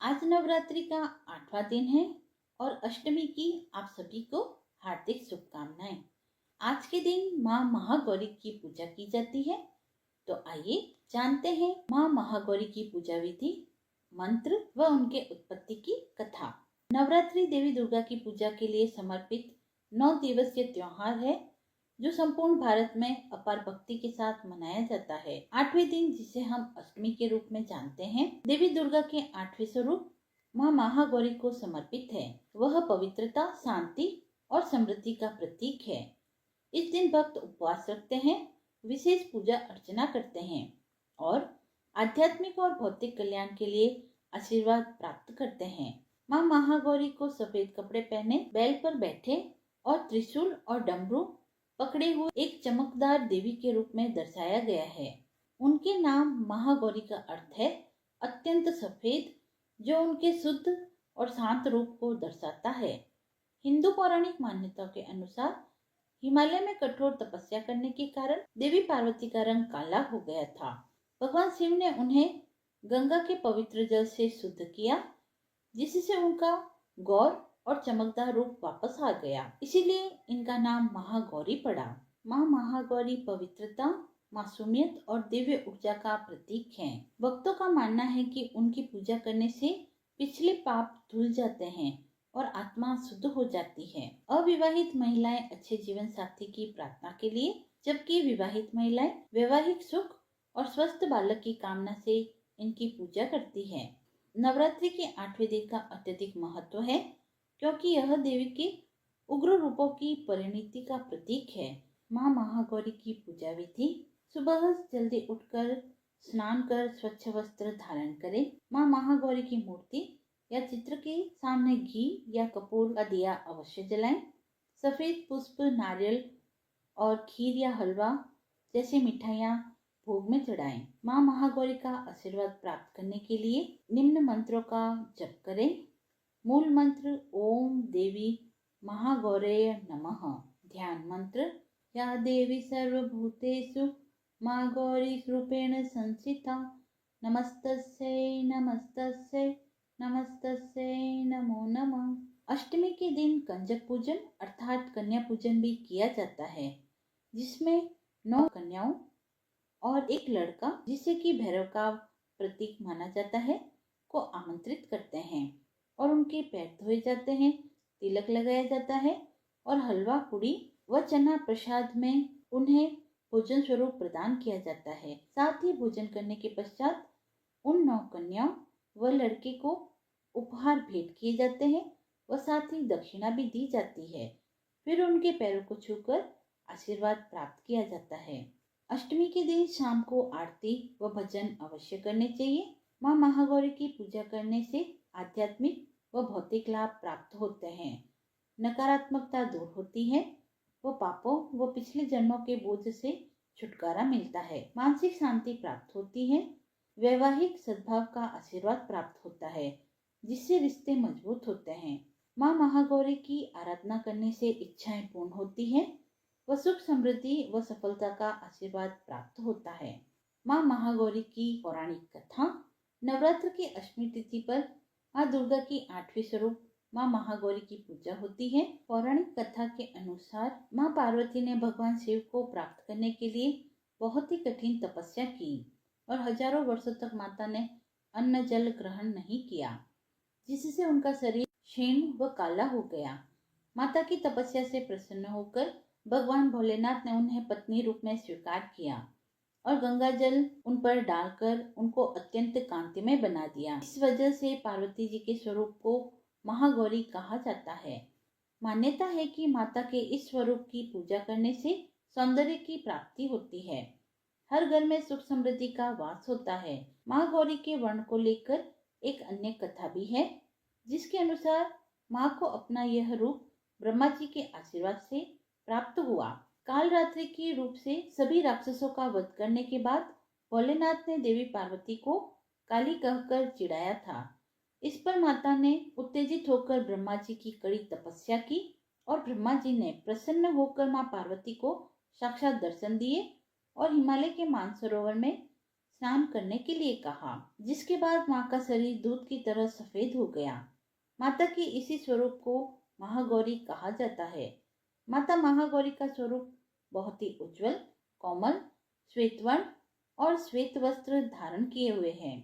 आज नवरात्रि का 8वां दिन है और अष्टमी की आप सभी को हार्दिक शुभकामनाएं। आज के दिन माँ महागौरी की पूजा की जाती है, तो आइए जानते हैं माँ महागौरी की पूजा विधि, मंत्र व उनके उत्पत्ति की कथा। नवरात्रि देवी दुर्गा की पूजा के लिए समर्पित 9 दिवसीय त्योहार है, जो संपूर्ण भारत में अपार भक्ति के साथ मनाया जाता है। 8वें दिन, जिसे हम अष्टमी के रूप में जानते हैं, देवी दुर्गा के 8वें स्वरूप माँ महागौरी को समर्पित है। वह पवित्रता, शांति और समृद्धि का प्रतीक है। इस दिन भक्त उपवास रखते हैं, विशेष पूजा अर्चना करते हैं और आध्यात्मिक और भौतिक कल्याण के लिए आशीर्वाद प्राप्त करते हैं। माँ महागौरी को सफेद कपड़े पहने, बैल पर बैठे और त्रिशूल और डमरू पकड़े हुए एक चमकदार देवी के रूप में दर्शाया गया है। उनके नाम महागौरी का अर्थ है अत्यंत सफेद, जो उनके शुद्ध और शांत रूप को दर्शाता है। हिंदू पौराणिक मान्यताओं के अनुसार हिमालय में कठोर तपस्या करने के कारण देवी पार्वती का रंग काला हो गया था। भगवान शिव ने उन्हें गंगा के पवित्र जल से शुद्ध किया, जिससे उनका गौर और चमकदार रूप वापस आ गया। इसीलिए इनका नाम महागौरी पड़ा। माँ महागौरी पवित्रता, मासूमियत और दिव्य ऊर्जा का प्रतीक है। भक्तों का मानना है कि उनकी पूजा करने से पिछले पाप धुल जाते हैं और आत्मा शुद्ध हो जाती है। अविवाहित महिलाएं अच्छे जीवन साथी की प्रार्थना के लिए, जबकि विवाहित महिलाएं वैवाहिक सुख और स्वस्थ बालक की कामना से इनकी पूजा करती है। नवरात्रि के 8वें दिन का अत्यधिक महत्व है, क्योंकि यह देवी के उग्र रूपों की परिणति का प्रतीक है। माँ महागौरी की पूजा विधि: सुबह जल्दी उठकर स्नान कर स्वच्छ वस्त्र धारण करें। माँ महागौरी की मूर्ति या चित्र के सामने घी या कपूर का दिया अवश्य जलाएं। सफेद पुष्प, नारियल और खीर या हलवा जैसी मिठाइयाँ भोग में चढ़ाएं। माँ महागौरी का आशीर्वाद प्राप्त करने के लिए निम्न मंत्रों का जप करें। मूल मंत्र: ओम देवी महागौरये नमः। ध्यान मंत्र: या देवी सर्वभूतेषु महागौरी रूपेण संस्थिता, नमस्तस्यै नमस्तस्यै नमस्तस्यै नमो नमः। अष्टमी के दिन कंजक पूजन अर्थात कन्या पूजन भी किया जाता है, जिसमें 9 कन्याओं और एक लड़का, जिसे कि भैरव का प्रतीक माना जाता है, को आमंत्रित करते हैं और उनके पैर धोए जाते हैं, तिलक लगाया जाता है और हलवा, पूड़ी व चना प्रसाद में उन्हें भोजन स्वरूप प्रदान किया जाता है। साथ ही भोजन करने के पश्चात उन 9 कन्याओं व लड़के को उपहार भेंट किए जाते हैं व साथ ही दक्षिणा भी दी जाती है। फिर उनके पैरों को छूकर आशीर्वाद प्राप्त किया जाता है। अष्टमी के दिन शाम को आरती व भजन अवश्य करने चाहिए। माँ महागौरी की पूजा करने से आध्यात्मिक व भौतिक लाभ प्राप्त होते हैं। नकारात्मकता दूर होती है व पापों व पिछले जन्मों के बोझ से छुटकारा मिलता है। मानसिक शांति प्राप्त होती है। वैवाहिक सद्भाव का आशीर्वाद प्राप्त होता है, जिससे रिश्ते मजबूत होते हैं। माँ महागौरी की आराधना करने से इच्छाएं पूर्ण होती है व सुख, समृद्धि व सफलता का आशीर्वाद प्राप्त होता है। माँ महागौरी की पौराणिक कथा: नवरात्र की अष्टमी तिथि पर माँ दुर्गा की 8वें स्वरूप माँ महागौरी की पूजा होती है। पौराणिक कथा के अनुसार माँ पार्वती ने भगवान शिव को प्राप्त करने के लिए बहुत ही कठिन तपस्या की और हजारों वर्षों तक माता ने अन्न जल ग्रहण नहीं किया, जिससे उनका शरीर क्षीण व काला हो गया। माता की तपस्या से प्रसन्न होकर भगवान भोलेनाथ ने उन्हें पत्नी रूप में स्वीकार किया और गंगा जल उन पर डालकर उनको अत्यंत कांतिमय बना दिया। इस वजह से पार्वती जी के स्वरूप को महागौरी कहा जाता है। मान्यता है कि माता के इस स्वरूप की पूजा करने से सौंदर्य की प्राप्ति होती है। हर घर में सुख समृद्धि का वास होता है। माँ गौरी के वर्ण को लेकर एक अन्य कथा भी है, जिसके अनुसार माँ को अपना यह रूप ब्रह्मा जी के आशीर्वाद से प्राप्त हुआ। काल रात्रि के रूप से सभी राक्षसों का वध करने के बाद भोलेनाथ ने देवी पार्वती को काली कहकर चिढ़ाया था। इस पर माता ने उत्तेजित होकर ब्रह्मा जी की कड़ी तपस्या की और ब्रह्मा जी ने प्रसन्न होकर माँ पार्वती को साक्षात दर्शन दिए और हिमालय के मानसरोवर में स्नान करने के लिए कहा, जिसके बाद माँ का शरीर दूध की तरह सफेद हो गया। माता के इसी स्वरूप को महागौरी कहा जाता है। माता महागौरी का स्वरूप बहुत ही उज्जवल, कोमल, श्वेत वर्ण और श्वेत वस्त्र धारण किए हुए है।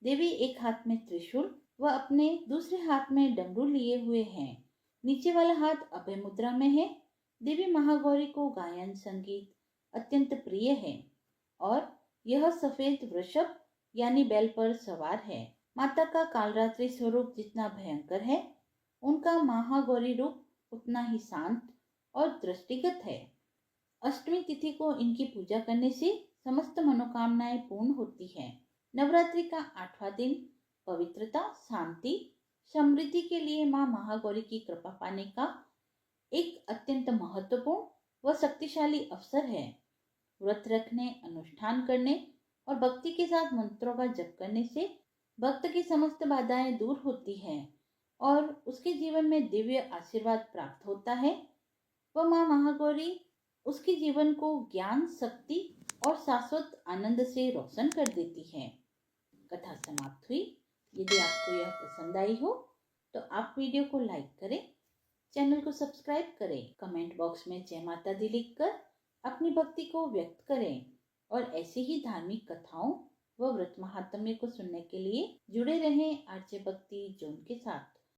देवी एक हाथ में त्रिशूल व अपने दूसरे हाथ में डमरू लिए हुए हैं। नीचे वाला हाथ अभय मुद्रा में है। देवी महागौरी को गायन संगीत अत्यंत प्रिय है और यह सफेद वृषभ यानी बैल पर सवार है। माता का कालरात्रि स्वरूप जितना भयंकर है, उनका महागौरी रूप उतना ही शांत और दृष्टिगत है। अष्टमी तिथि को इनकी पूजा करने से समस्त मनोकामनाएं पूर्ण होती हैं। नवरात्रि का 8वां दिन पवित्रता, शांति, समृद्धि के लिए माँ महागौरी की कृपा पाने का एक अत्यंत महत्वपूर्ण व शक्तिशाली अवसर है। व्रत रखने, अनुष्ठान करने और भक्ति के साथ मंत्रों का जप करने से भक्त की समस्त बाधाएं दूर होती हैं और उसके जीवन में दिव्य आशीर्वाद प्राप्त होता है। वह माँ महागौरी उसके जीवन को ज्ञान, शक्ति और शाश्वत आनंद से रोशन कर देती है। कथा समाप्त हुई। यदि आपको यह पसंद आई हो तो आप वीडियो को लाइक करें, चैनल को सब्सक्राइब करें, कमेंट बॉक्स में जय माता दी लिखकर अपनी भक्ति को व्यक्त करें और ऐसी ही धार्मिक कथाओं व व्रत महात्म्य को सुनने के लिए जुड़े रहें आरजे भक्ति जोन के साथ।